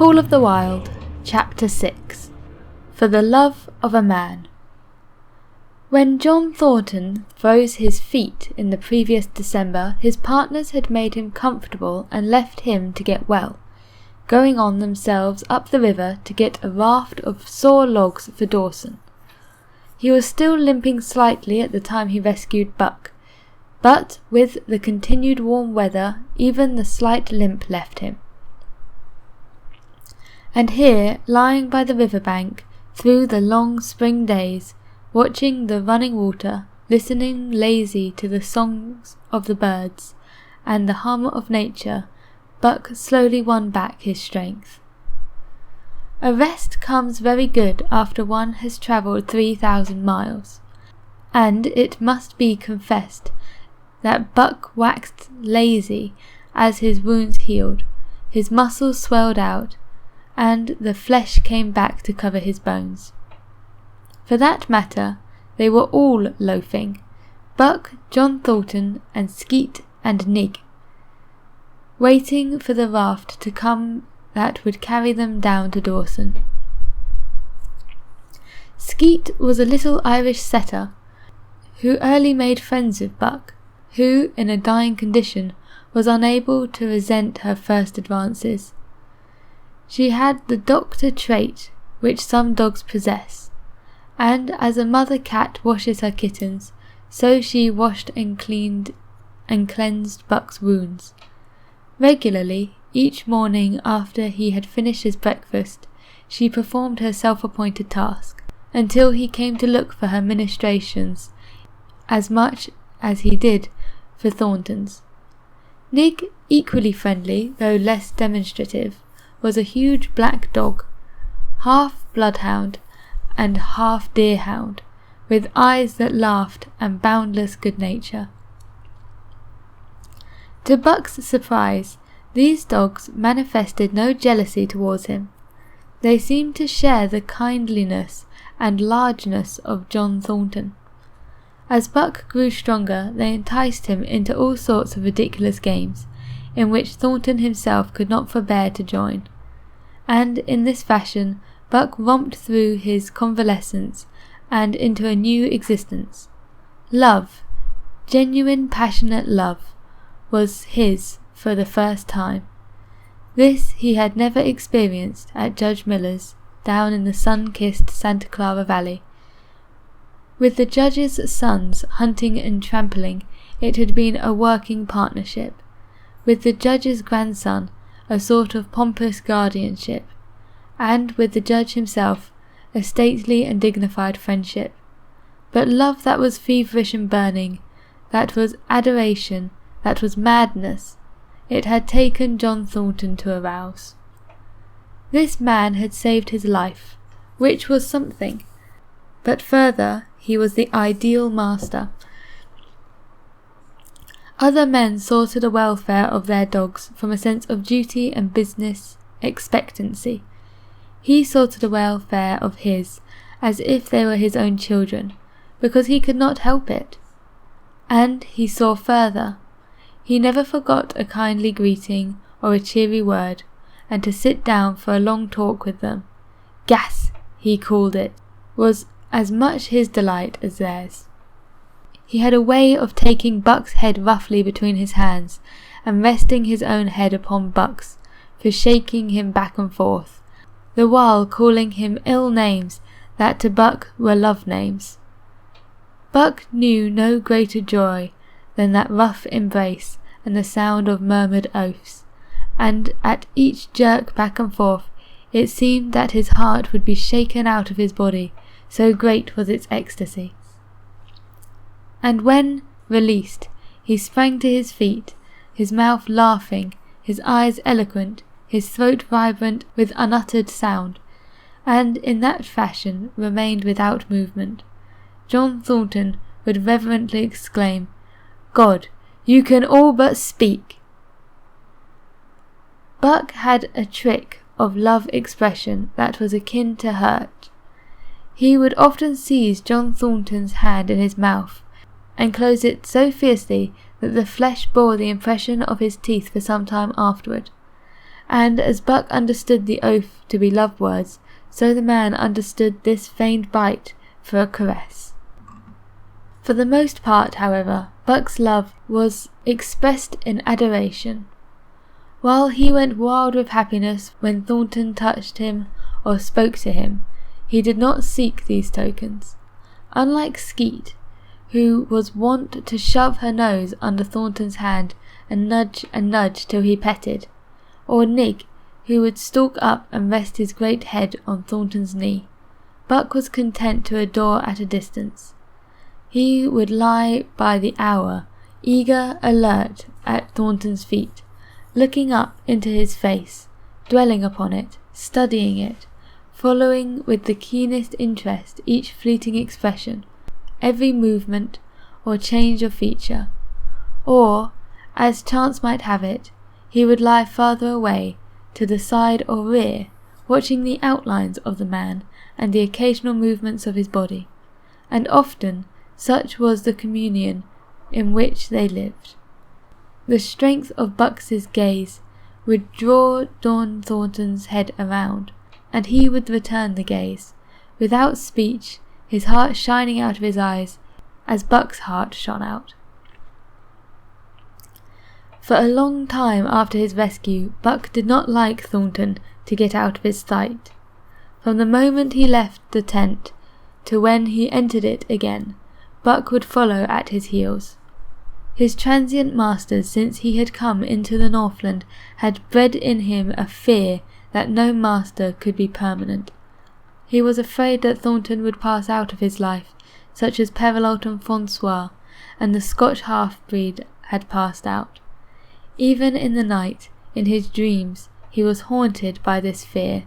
Call of the Wild, Chapter 6 For the Love of a Man. When John Thornton froze his feet in the previous December, his partners had made him comfortable and left him to get well, going on themselves up the river to get a raft of saw logs for Dawson. He was still limping slightly at the time he rescued Buck, but with the continued warm weather, even the slight limp left him. And here, lying by the river bank, through the long spring days, watching the running water, listening lazy to the songs of the birds and the hum of nature, Buck slowly won back his strength. A rest comes very good after one has travelled 3,000 miles, and it must be confessed that Buck waxed lazy as his wounds healed, his muscles swelled out, and the flesh came back to cover his bones. For that matter, they were all loafing, Buck, John Thornton, and Skeet and Nig, waiting for the raft to come that would carry them down to Dawson. Skeet was a little Irish setter, who early made friends with Buck, who, in a dying condition, was unable to resent her first advances. She had the doctor trait which some dogs possess, and as a mother cat washes her kittens, so she washed and cleaned and cleansed Buck's wounds. Regularly, each morning after he had finished his breakfast, she performed her self-appointed task, until he came to look for her ministrations as much as he did for Thornton's. Nig, equally friendly though less demonstrative, was a huge black dog, half bloodhound and half deerhound, with eyes that laughed and boundless good nature. To Buck's surprise, these dogs manifested no jealousy towards him. They seemed to share the kindliness and largeness of John Thornton. As Buck grew stronger, they enticed him into all sorts of ridiculous games, in which Thornton himself could not forbear to join, and in this fashion Buck romped through his convalescence and into a new existence. Love, genuine passionate love, was his for the first time. This he had never experienced at Judge Miller's, down in the sun-kissed Santa Clara Valley. With the judge's sons hunting and trampling, it had been a working partnership. With the judge's grandson, a sort of pompous guardianship, and with the judge himself, a stately and dignified friendship. But love that was feverish and burning, that was adoration, that was madness, it had taken John Thornton to arouse. This man had saved his life, which was something, but further, he was the ideal master. Other men saw to the welfare of their dogs from a sense of duty and business expectancy. He saw to the welfare of his as if they were his own children, because he could not help it. And he saw further. He never forgot a kindly greeting or a cheery word, and to sit down for a long talk with them. Gas, he called it, was as much his delight as theirs. He had a way of taking Buck's head roughly between his hands, and resting his own head upon Buck's, for shaking him back and forth, the while calling him ill names that to Buck were love names. Buck knew no greater joy than that rough embrace and the sound of murmured oaths, and at each jerk back and forth it seemed that his heart would be shaken out of his body, so great was its ecstasy. And when, released, he sprang to his feet, his mouth laughing, his eyes eloquent, his throat vibrant with unuttered sound, and in that fashion remained without movement, John Thornton would reverently exclaim, "God, you can all but speak!" Buck had a trick of love expression that was akin to hurt. He would often seize John Thornton's hand in his mouth, and close it so fiercely that the flesh bore the impression of his teeth for some time afterward, And as Buck understood the oath to be love words, so the man understood this feigned bite for a caress. For the most part, however, Buck's love was expressed in adoration. While he went wild with happiness when Thornton touched him or spoke to him, he did not seek these tokens. Unlike Skeet, who was wont to shove her nose under Thornton's hand and nudge till he petted, or Nig, who would stalk up and rest his great head on Thornton's knee, Buck was content to adore at a distance. He would lie by the hour, eager, alert, at Thornton's feet, looking up into his face, dwelling upon it, studying it, following with the keenest interest each fleeting expression, every movement or change of feature. Or, as chance might have it, he would lie farther away, to the side or rear, watching the outlines of the man and the occasional movements of his body, and often such was the communion in which they lived. The strength of Bucks's gaze would draw John Thornton's head around, and he would return the gaze, without speech, his heart shining out of his eyes, as Buck's heart shone out. For a long time after his rescue, Buck did not like Thornton to get out of his sight. From the moment he left the tent to when he entered it again, Buck would follow at his heels. His transient masters since he had come into the Northland had bred in him a fear that no master could be permanent. He was afraid that Thornton would pass out of his life, such as Perrault and Francois and the Scotch half-breed had passed out. Even in the night, in his dreams, he was haunted by this fear.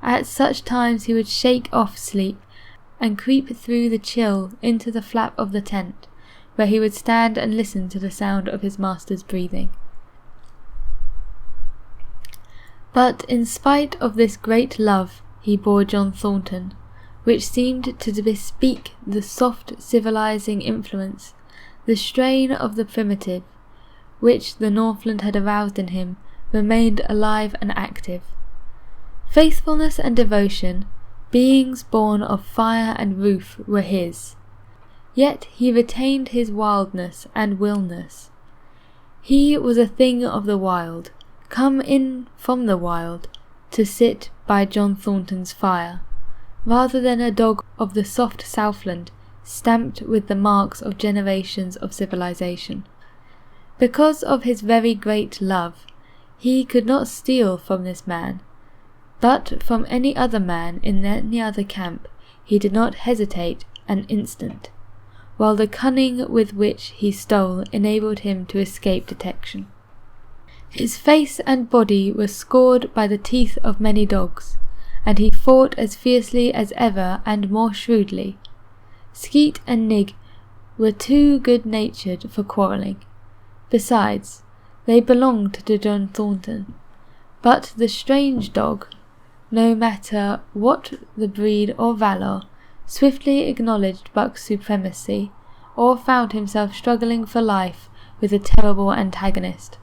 At such times he would shake off sleep and creep through the chill into the flap of the tent, where he would stand and listen to the sound of his master's breathing. But in spite of this great love he bore John Thornton, which seemed to bespeak the soft civilizing influence, the strain of the primitive, which the Northland had aroused in him, remained alive and active. Faithfulness and devotion, beings born of fire and roof, were his. Yet he retained his wildness and willness. He was a thing of the wild, come in from the wild, to sit by John Thornton's fire, rather than a dog of the soft Southland, stamped with the marks of generations of civilization. Because of his very great love, he could not steal from this man, but from any other man in any other camp he did not hesitate an instant, while the cunning with which he stole enabled him to escape detection. His face and body were scored by the teeth of many dogs, and he fought as fiercely as ever and more shrewdly. Skeet and Nig were too good-natured for quarrelling. Besides, they belonged to John Thornton. But the strange dog, no matter what the breed or valour, swiftly acknowledged Buck's supremacy, or found himself struggling for life with a terrible antagonist.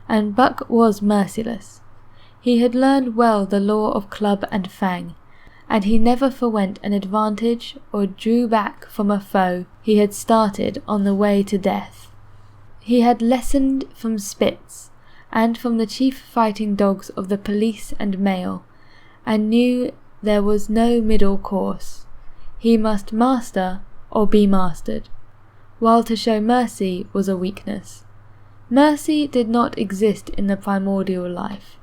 And Buck was merciless. He had learned well the law of club and fang, and he never forwent an advantage or drew back from a foe he had started on the way to death. He had lessoned from Spitz, and from the chief fighting dogs of the police and mail, and knew there was no middle course. He must master or be mastered, while to show mercy was a weakness. Mercy did not exist in the primordial life.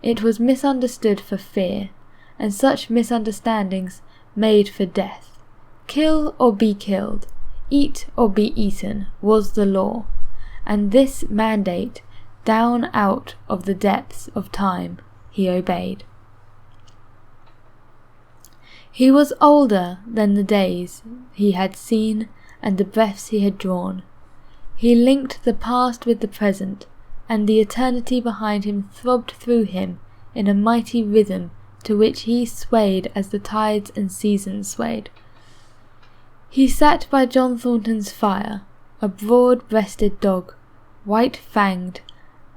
It was misunderstood for fear, and such misunderstandings made for death. Kill or be killed, eat or be eaten, was the law, and this mandate, down out of the depths of time, he obeyed. He was older than the days he had seen and the breaths he had drawn. He linked the past with the present, and the eternity behind him throbbed through him in a mighty rhythm to which he swayed as the tides and seasons swayed. He sat by John Thornton's fire, a broad-breasted dog, white-fanged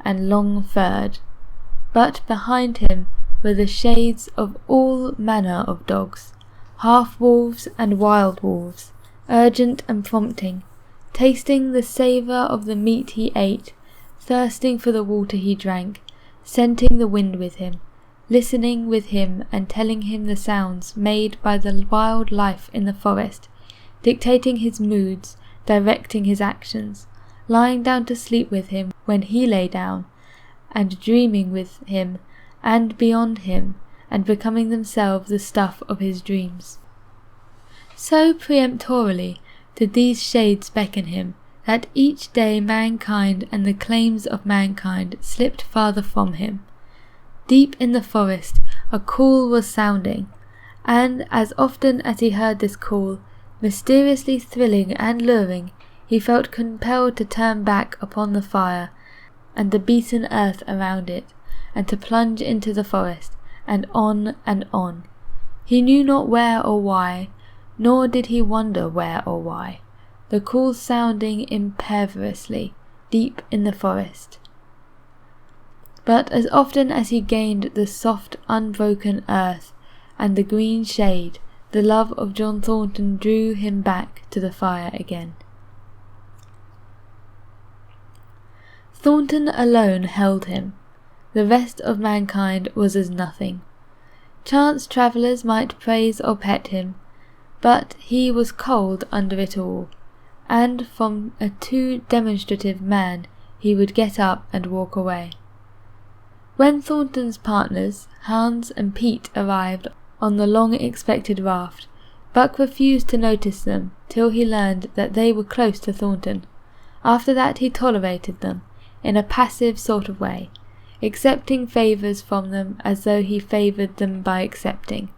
and long-furred, but behind him were the shades of all manner of dogs, half-wolves and wild wolves, urgent and prompting, tasting the savour of the meat he ate, thirsting for the water he drank, scenting the wind with him, listening with him and telling him the sounds made by the wild life in the forest, dictating his moods, directing his actions, lying down to sleep with him when he lay down, and dreaming with him and beyond him, and becoming themselves the stuff of his dreams. So peremptorily did these shades beckon him, that each day mankind and the claims of mankind slipped farther from him. Deep in the forest a call was sounding, and as often as he heard this call, mysteriously thrilling and luring, he felt compelled to turn back upon the fire and the beaten earth around it, and to plunge into the forest, and on and on. He knew not where or why, nor did he wonder where or why, the call sounding imperiously deep in the forest. But as often as he gained the soft unbroken earth and the green shade, the love of John Thornton drew him back to the fire again. Thornton alone held him. The rest of mankind was as nothing. Chance travellers might praise or pet him, but he was cold under it all, and from a too demonstrative man he would get up and walk away. When Thornton's partners, Hans and Pete, arrived on the long-expected raft, Buck refused to notice them till he learned that they were close to Thornton. After that he tolerated them, in a passive sort of way, accepting favours from them as though he favoured them by accepting.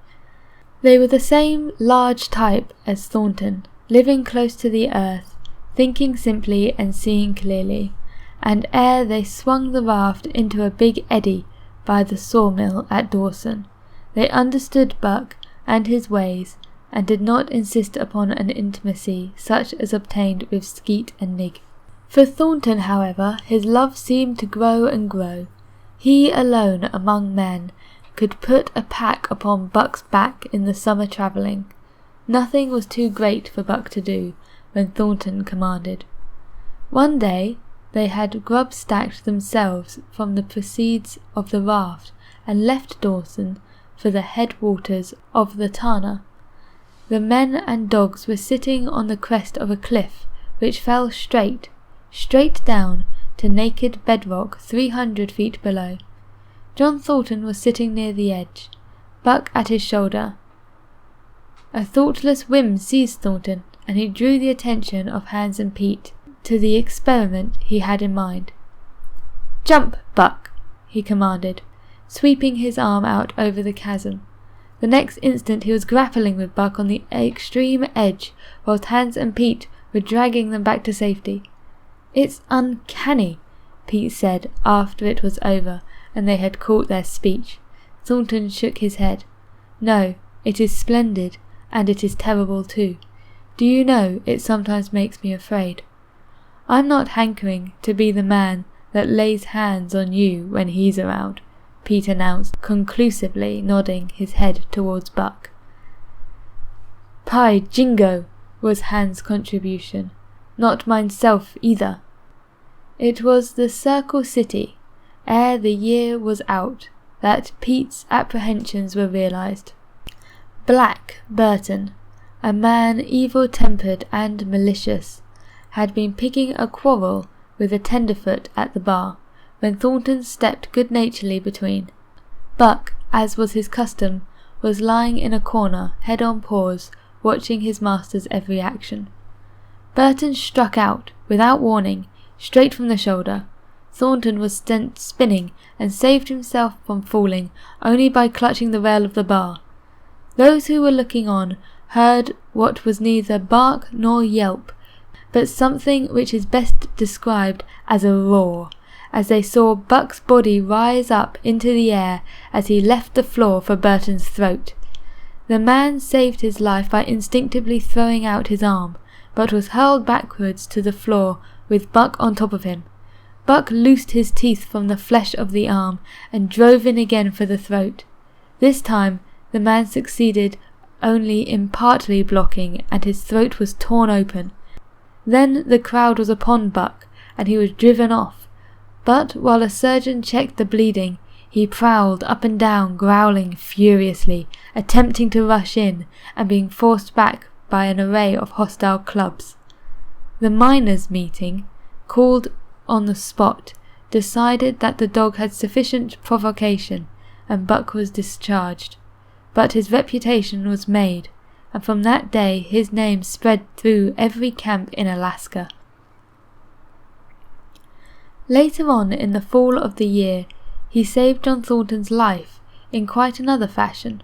They were the same large type as Thornton, living close to the earth, thinking simply and seeing clearly, and ere they swung the raft into a big eddy by the sawmill at Dawson, they understood Buck and his ways, and did not insist upon an intimacy such as obtained with Skeet and Nig. For Thornton, however, his love seemed to grow and grow. He alone among men could put a pack upon Buck's back in the summer travelling. Nothing was too great for Buck to do when Thornton commanded. One day they had grub-stacked themselves from the proceeds of the raft and left Dawson for the headwaters of the Tana. The men and dogs were sitting on the crest of a cliff which fell straight down to naked bedrock 300 feet below. John Thornton was sitting near the edge, Buck at his shoulder. A thoughtless whim seized Thornton, and he drew the attention of Hans and Pete to the experiment he had in mind. "Jump, Buck," he commanded, sweeping his arm out over the chasm. The next instant he was grappling with Buck on the extreme edge, whilst Hans and Pete were dragging them back to safety. "It's uncanny," Pete said after it was over and they had caught their speech. Thornton shook his head. "No, it is splendid, and it is terrible too. Do you know, it sometimes makes me afraid. I'm not hankering to be the man that lays hands on you when he's around," Pete announced, conclusively nodding his head towards Buck. "Py jingo," was Hans' contribution. "Not mineself either." It was the Circle City, ere the year was out, that Pete's apprehensions were realised. Black Burton, a man evil-tempered and malicious, had been picking a quarrel with a tenderfoot at the bar, when Thornton stepped good-naturedly between. Buck, as was his custom, was lying in a corner, head on paws, watching his master's every action. Burton struck out, without warning, straight from the shoulder. Thornton was sent spinning, and saved himself from falling only by clutching the rail of the bar. Those who were looking on heard what was neither bark nor yelp, but something which is best described as a roar, as they saw Buck's body rise up into the air as he left the floor for Burton's throat. The man saved his life by instinctively throwing out his arm, but was hurled backwards to the floor with Buck on top of him. Buck loosed his teeth from the flesh of the arm and drove in again for the throat. This time the man succeeded only in partly blocking, and his throat was torn open. Then the crowd was upon Buck, and he was driven off. But while a surgeon checked the bleeding, he prowled up and down, growling furiously, attempting to rush in, and being forced back by an array of hostile clubs. The miners' meeting, called on the spot, decided that the dog had sufficient provocation, and Buck was discharged. But his reputation was made, and from that day his name spread through every camp in Alaska. Later on in the fall of the year, he saved John Thornton's life in quite another fashion.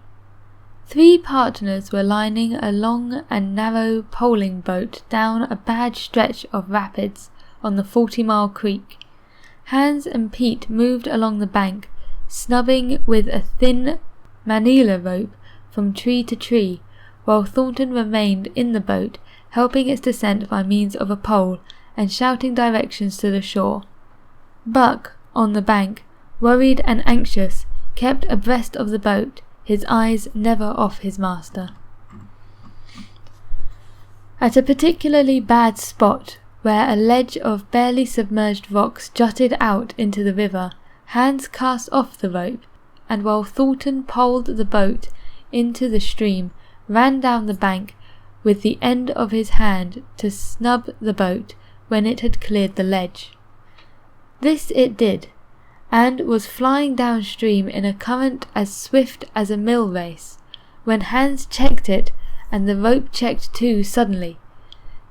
3 partners were lining a long and narrow poling boat down a bad stretch of rapids on the 40-mile creek. Hans and Pete moved along the bank, snubbing with a thin manila rope from tree to tree, while Thornton remained in the boat, helping its descent by means of a pole and shouting directions to the shore. Buck, on the bank, worried and anxious, kept abreast of the boat, his eyes never off his master. At a particularly bad spot, where a ledge of barely submerged rocks jutted out into the river, Hans cast off the rope, and while Thornton poled the boat into the stream, ran down the bank with the end of his hand to snub the boat when it had cleared the ledge. This it did, and was flying downstream in a current as swift as a mill race, when Hans checked it, and the rope checked too suddenly.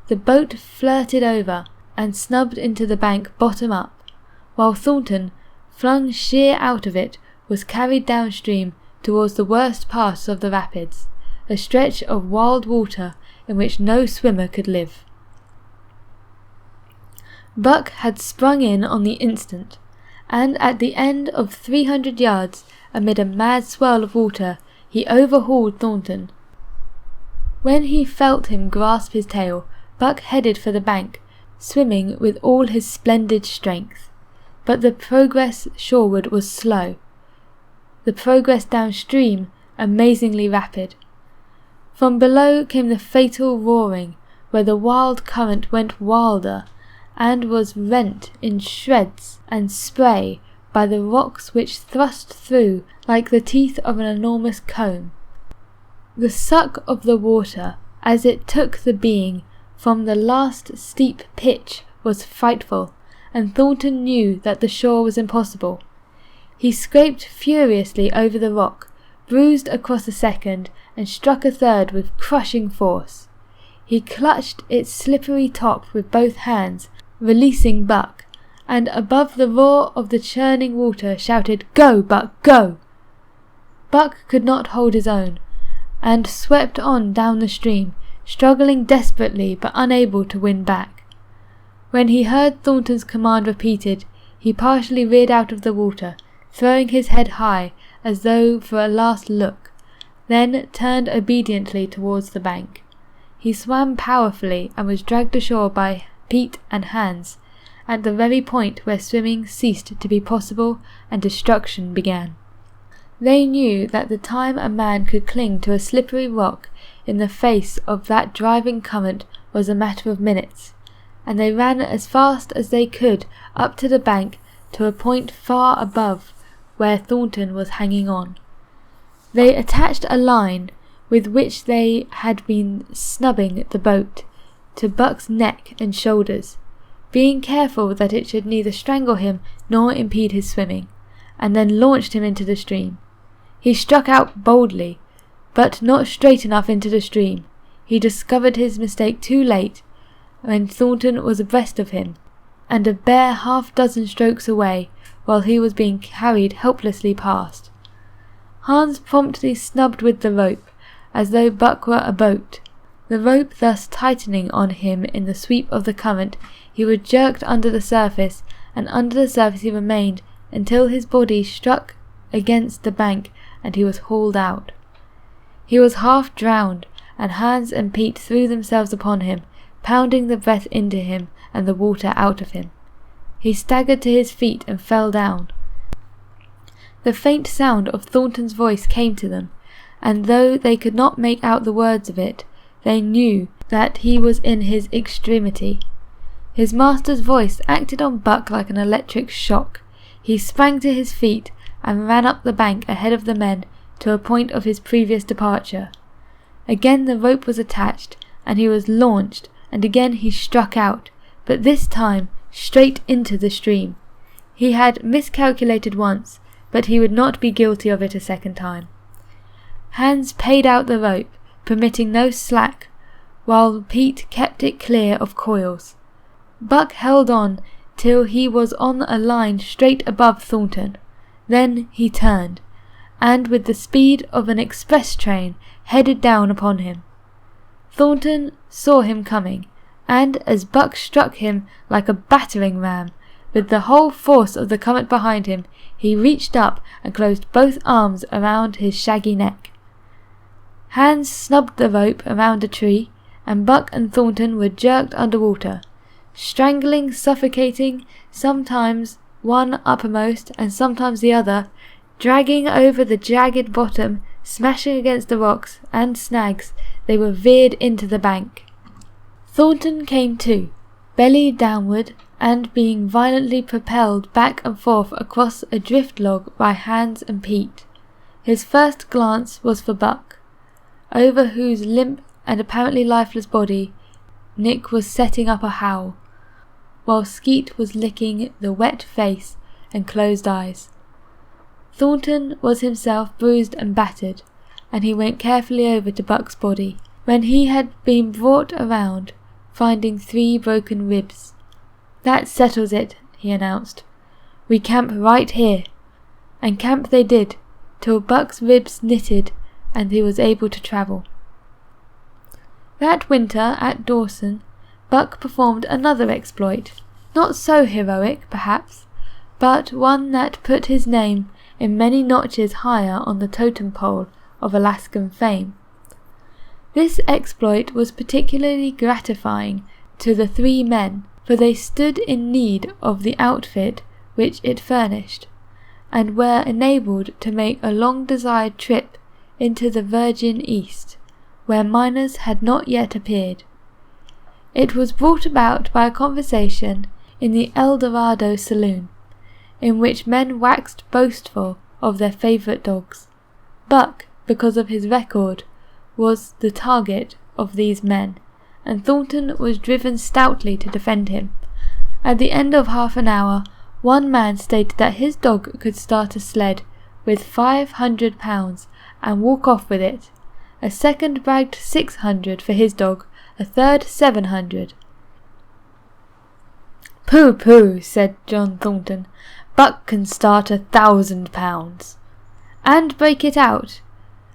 The boat flirted over, and snubbed into the bank bottom up, while Thornton, flung sheer out of it, was carried downstream towards the worst part of the rapids, a stretch of wild water in which no swimmer could live. Buck had sprung in on the instant, and at the end of 300 yards, amid a mad swirl of water, he overhauled Thornton. When he felt him grasp his tail, Buck headed for the bank, swimming with all his splendid strength. But the progress shoreward was slow. The progress downstream amazingly rapid. From below came the fatal roaring, where the wild current went wilder, and was rent in shreds and spray by the rocks which thrust through like the teeth of an enormous comb. The suck of the water, as it took the being from the last steep pitch, was frightful, and Thornton knew that the shore was impossible. He scraped furiously over the rock, bruised across a second, and struck a third with crushing force. He clutched its slippery top with both hands, releasing Buck, and above the roar of the churning water shouted, "Go, Buck, go!" Buck could not hold his own, and swept on down the stream, struggling desperately but unable to win back. When he heard Thornton's command repeated, he partially reared out of the water, throwing his head high as though for a last look, then turned obediently towards the bank. He swam powerfully and was dragged ashore by Pete and Hans, at the very point where swimming ceased to be possible and destruction began. They knew that the time a man could cling to a slippery rock in the face of that driving current was a matter of minutes, and they ran as fast as they could up to the bank to a point far above where Thornton was hanging on. They attached a line with which they had been snubbing the boat to Buck's neck and shoulders, being careful that it should neither strangle him nor impede his swimming, and then launched him into the stream. He struck out boldly, but not straight enough into the stream. He discovered his mistake too late, when Thornton was abreast of him, and a bare half-dozen strokes away, while he was being carried helplessly past. Hans promptly snubbed with the rope, as though Buck were a boat. The rope thus tightening on him in the sweep of the current, he was jerked under the surface, and under the surface he remained until his body struck against the bank and he was hauled out. He was half drowned, and Hans and Pete threw themselves upon him, pounding the breath into him and the water out of him. He staggered to his feet and fell down. The faint sound of Thornton's voice came to them, and though they could not make out the words of it, they knew that he was in his extremity. His master's voice acted on Buck like an electric shock. He sprang to his feet and ran up the bank ahead of the men to a point of his previous departure. Again the rope was attached, and he was launched, and again he struck out, but this time straight into the stream. He had miscalculated once, but he would not be guilty of it a second time. Hans paid out the rope, permitting no slack, while Pete kept it clear of coils. Buck held on till he was on a line straight above Thornton. Then he turned, and with the speed of an express train headed down upon him. Thornton saw him coming, and as Buck struck him like a battering ram, with the whole force of the comet behind him, he reached up and closed both arms around his shaggy neck. Hans snubbed the rope around a tree, and Buck and Thornton were jerked underwater, strangling, suffocating, sometimes one uppermost and sometimes the other, dragging over the jagged bottom, smashing against the rocks and snags. They were veered into the bank. Thornton came to, belly downward, and being violently propelled back and forth across a drift log by Hans and Pete. His first glance was for Buck, over whose limp and apparently lifeless body Nick was setting up a howl, while Skeet was licking the wet face and closed eyes. Thornton was himself bruised and battered, and he went carefully over to Buck's body, when he had been brought around, finding 3 broken ribs. "That settles it," he announced. "We camp right here." And camp they did, till Buck's ribs knitted and he was able to travel. That winter at Dawson, Buck performed another exploit, not so heroic, perhaps, but one that put his name in many notches higher on the totem pole of Alaskan fame. This exploit was particularly gratifying to the 3 men, for they stood in need of the outfit which it furnished, and were enabled to make a long-desired trip into the Virgin East, where miners had not yet appeared. It was brought about by a conversation in the El Dorado saloon, in which men waxed boastful of their favourite dogs. Buck, because of his record, was the target of these men, and Thornton was driven stoutly to defend him. At the end of half an hour, one man stated that his dog could start a sled with 500 pounds and walk off with it. A second bragged 600 for his dog, a third 700. "Pooh, pooh," said John Thornton. "Buck can start 1,000 pounds. And break it out,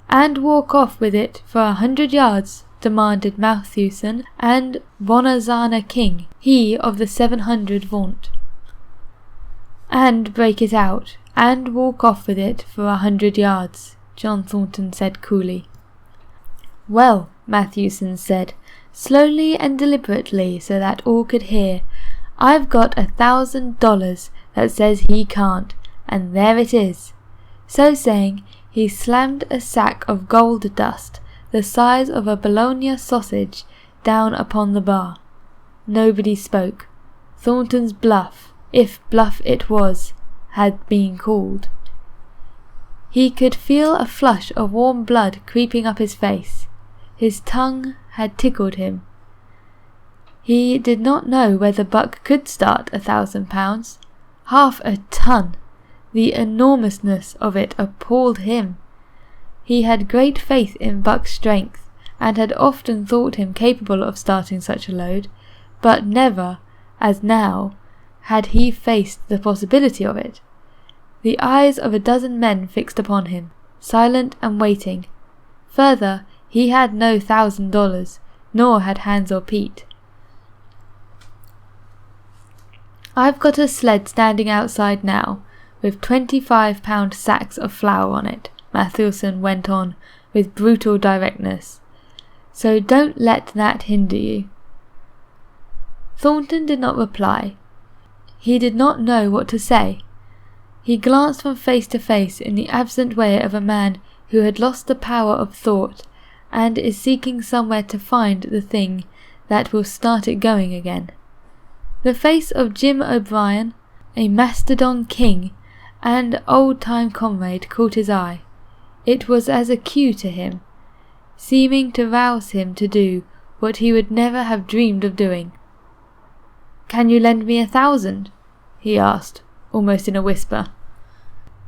and walk off with it for 100 yards, demanded Matthewson and Bonazana King, he of the 700 vaunt. "And break it out, and walk off with it for 100 yards, John Thornton said coolly. "Well," Matthewson said, slowly and deliberately so that all could hear, "I've got $1,000 that says he can't, and there it is." So saying, he slammed a sack of gold dust, the size of a bologna sausage, down upon the bar. Nobody spoke. Thornton's bluff, if bluff it was, had been called. He could feel a flush of warm blood creeping up his face. His tongue had tickled him. He did not know whether Buck could start 1,000 pounds. 1/2 a ton! The enormousness of it appalled him. He had great faith in Buck's strength, and had often thought him capable of starting such a load, but never, as now, had he faced the possibility of it. The eyes of a dozen men fixed upon him, silent and waiting. Further, he had no $1,000, nor had Hans or Pete. "I've got a sled standing outside now, with 25-pound sacks of flour on it," Matthewson went on, with brutal directness. "So don't let that hinder you." Thornton did not reply. He did not know what to say. He glanced from face to face in the absent way of a man who had lost the power of thought and is seeking somewhere to find the thing that will start it going again. The face of Jim O'Brien, a mastodon king and old-time comrade, caught his eye. It was as a cue to him, seeming to rouse him to do what he would never have dreamed of doing. "Can you lend me 1,000? he asked, almost in a whisper.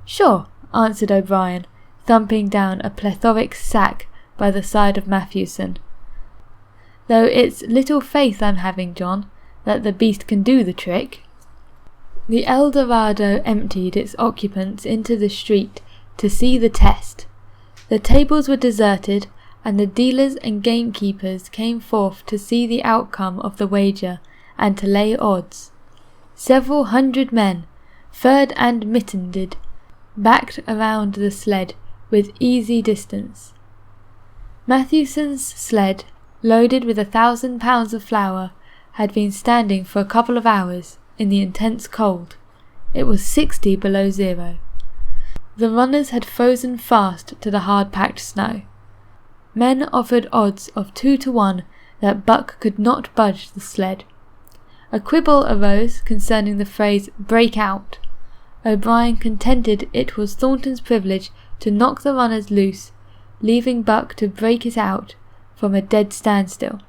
"Sure," answered O'Brien, thumping down a plethoric sack by the side of Matthewson. "Though it's little faith I'm having, John, that the beast can do the trick." The El Dorado emptied its occupants into the street to see the test. The tables were deserted, and the dealers and gamekeepers came forth to see the outcome of the wager and to lay odds. Several hundred men, furred and mittened, backed around the sled with easy distance. Matthewson's sled, loaded with 1,000 pounds of flour, had been standing for a couple of hours in the intense cold. It was 60 below zero. The runners had frozen fast to the hard-packed snow. Men offered odds of 2 to 1 that Buck could not budge the sled. A quibble arose concerning the phrase "break out." O'Brien contended it was Thornton's privilege to knock the runners loose, leaving Buck to break it out from a dead standstill.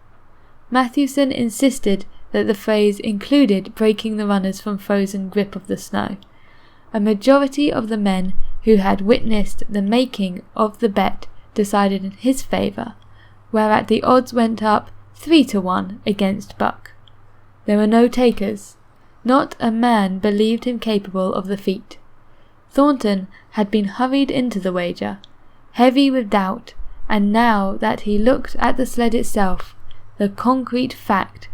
Matthewson insisted that the phrase included breaking the runners from frozen grip of the snow. A majority of the men who had witnessed the making of the bet decided in his favour, whereat the odds went up 3 to 1 against Buck. There were no takers. Not a man believed him capable of the feat. Thornton had been hurried into the wager, heavy with doubt, and now that he looked at the sled itself, the concrete fact,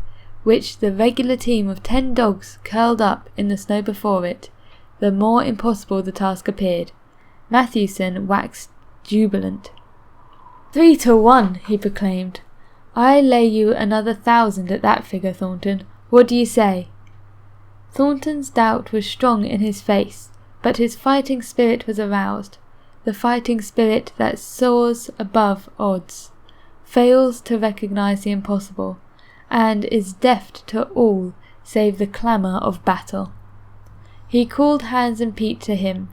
which the regular team of 10 dogs curled up in the snow before it, the more impossible the task appeared. Matthewson waxed jubilant. 3 to 1, he proclaimed. "I lay you another 1,000 at that figure, Thornton. What do you say?" Thornton's doubt was strong in his face, but his fighting spirit was aroused, the fighting spirit that soars above odds, fails to recognize the impossible, and is deaf to all save the clamour of battle. He called Hans and Pete to him.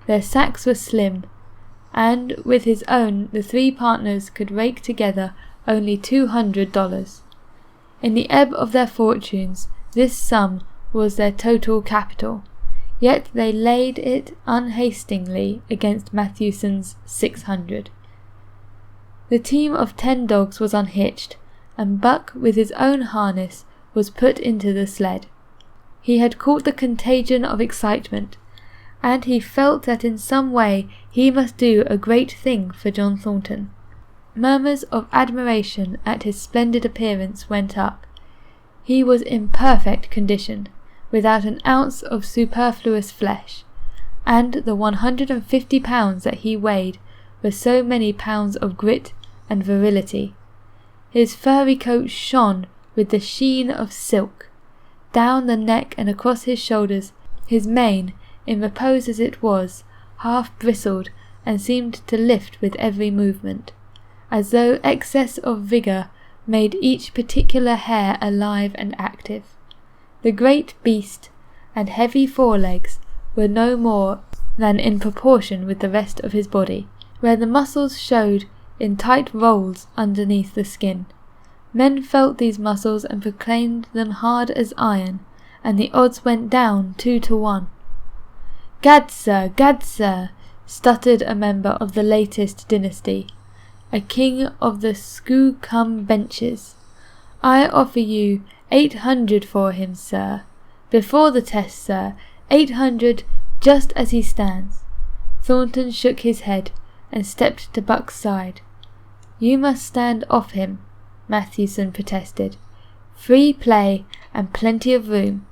Their sacks were slim, and with his own the 3 partners could rake together only $200. In the ebb of their fortunes, this sum was their total capital, yet they laid it unhastingly against Matthewson's 600. The team of 10 dogs was unhitched, and Buck with his own harness was put into the sled. He had caught the contagion of excitement, and he felt that in some way he must do a great thing for John Thornton. Murmurs of admiration at his splendid appearance went up. He was in perfect condition, without an ounce of superfluous flesh, and the 150 pounds that he weighed were so many pounds of grit and virility. His furry coat shone with the sheen of silk. Down the neck and across his shoulders, his mane, in repose as it was, half bristled and seemed to lift with every movement, as though excess of vigour made each particular hair alive and active. The great beast and heavy forelegs were no more than in proportion with the rest of his body, where the muscles showed in tight rolls underneath the skin. Men felt these muscles and proclaimed them hard as iron, and the odds went down 2 to 1. Gad, sir, stuttered a member of the latest dynasty, a king of the Skoo-cum benches. "I offer you 800 for him, sir. Before the test, sir, 800 just as he stands." Thornton shook his head and stepped to Buck's side. "You must stand off him," Matthewson protested. "Free play and plenty of room."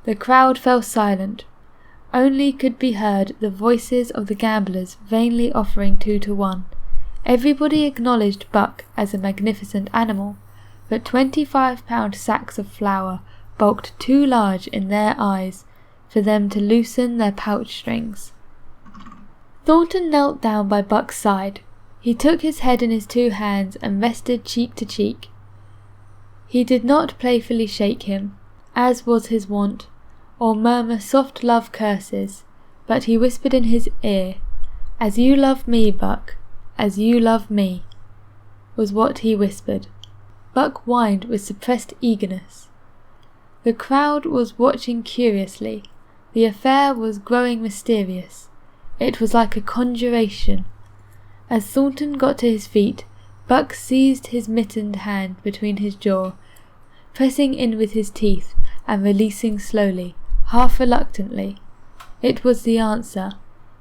The crowd fell silent. Only could be heard the voices of the gamblers vainly offering 2 to 1. Everybody acknowledged Buck as a magnificent animal, but 25-pound sacks of flour bulked too large in their eyes for them to loosen their pouch strings. Thornton knelt down by Buck's side. He took his head in his 2 hands and rested cheek to cheek. He did not playfully shake him, as was his wont, or murmur soft love curses, but he whispered in his ear, "As you love me, Buck, as you love me," was what he whispered. Buck whined with suppressed eagerness. The crowd was watching curiously. The affair was growing mysterious. It was like a conjuration. As Thornton got to his feet, Buck seized his mittened hand between his jaw, pressing in with his teeth and releasing slowly, half reluctantly. It was the answer,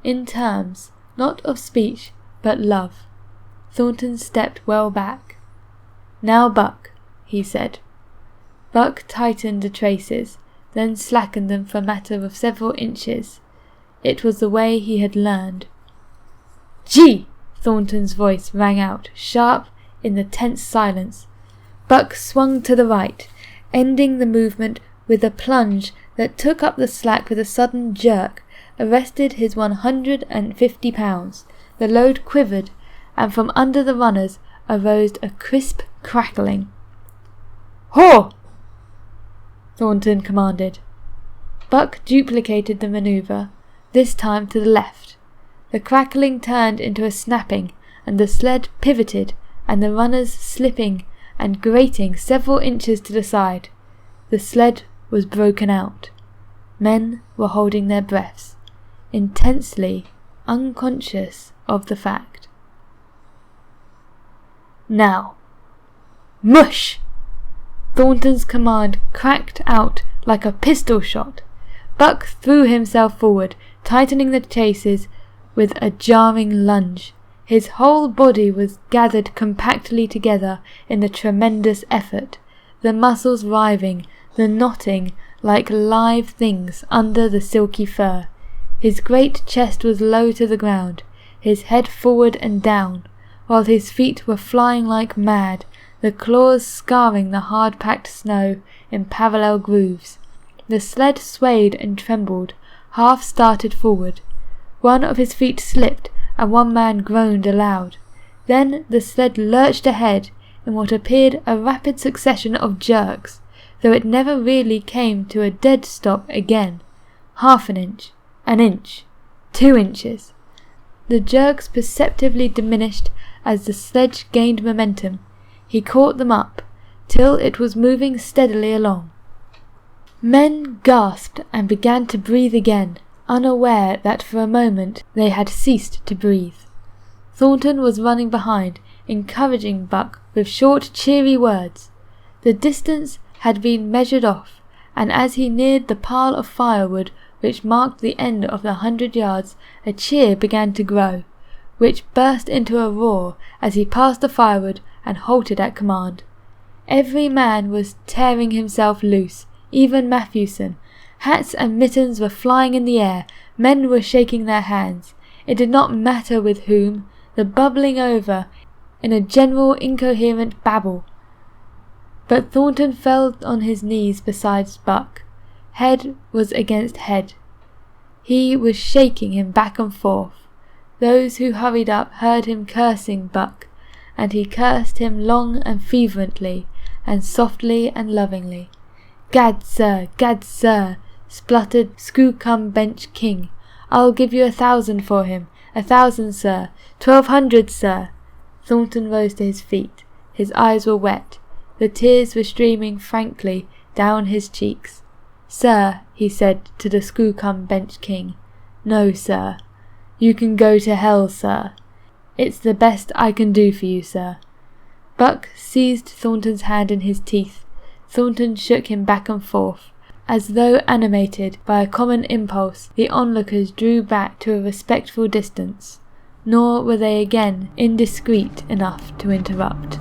in terms, not of speech, but love. Thornton stepped well back. "Now, Buck," he said. Buck tightened the traces, then slackened them for a matter of several inches. It was the way he had learned. "Gee!" Thornton's voice rang out, sharp in the tense silence. Buck swung to the right, ending the movement with a plunge that took up the slack with a sudden jerk, arrested his 150 pounds. The load quivered, and from under the runners arose a crisp crackling. "Haw!" Thornton commanded. Buck duplicated the manoeuvre, this time to the left. The crackling turned into a snapping, and the sled pivoted, and the runners slipping and grating several inches to the side. The sled was broken out. Men were holding their breaths, intensely unconscious of the fact. "Now, mush!" Thornton's command cracked out like a pistol shot. Buck threw himself forward, tightening the chases with a jarring lunge. His whole body was gathered compactly together in the tremendous effort, the muscles writhing, the knotting like live things under the silky fur. His great chest was low to the ground, his head forward and down, while his feet were flying like mad, the claws scarring the hard-packed snow in parallel grooves. The sled swayed and trembled, half started forward. One of his feet slipped, and one man groaned aloud. Then the sled lurched ahead in what appeared a rapid succession of jerks, though it never really came to a dead stop again. Half an inch, 2 inches. The jerks perceptibly diminished as the sledge gained momentum. He caught them up, till it was moving steadily along. Men gasped and began to breathe again, unaware that for a moment they had ceased to breathe. Thornton was running behind, encouraging Buck with short, cheery words. The distance had been measured off, and as he neared the pile of firewood which marked the end of the 100 yards, a cheer began to grow, which burst into a roar as he passed the firewood and halted at command. Every man was tearing himself loose, even Matthewson. Hats and mittens were flying in the air, men were shaking their hands. It did not matter with whom, the bubbling over in a general incoherent babble. But Thornton fell on his knees beside Buck. Head was against head. He was shaking him back and forth. Those who hurried up heard him cursing Buck, and he cursed him long and fervently, and softly and lovingly. Gad, sir, spluttered Skookumbench King. I'll give you 1,000 for him. 1,000, sir. 1,200, sir. Thornton rose to his feet. His eyes were wet. The tears were streaming frankly down his cheeks. Sir, he said to the Skookumbench King. No, sir. You can go to hell, sir. It's the best I can do for you, sir. Buck seized Thornton's hand in his teeth. Thornton shook him back and forth. As though animated by a common impulse, the onlookers drew back to a respectful distance, nor were they again indiscreet enough to interrupt.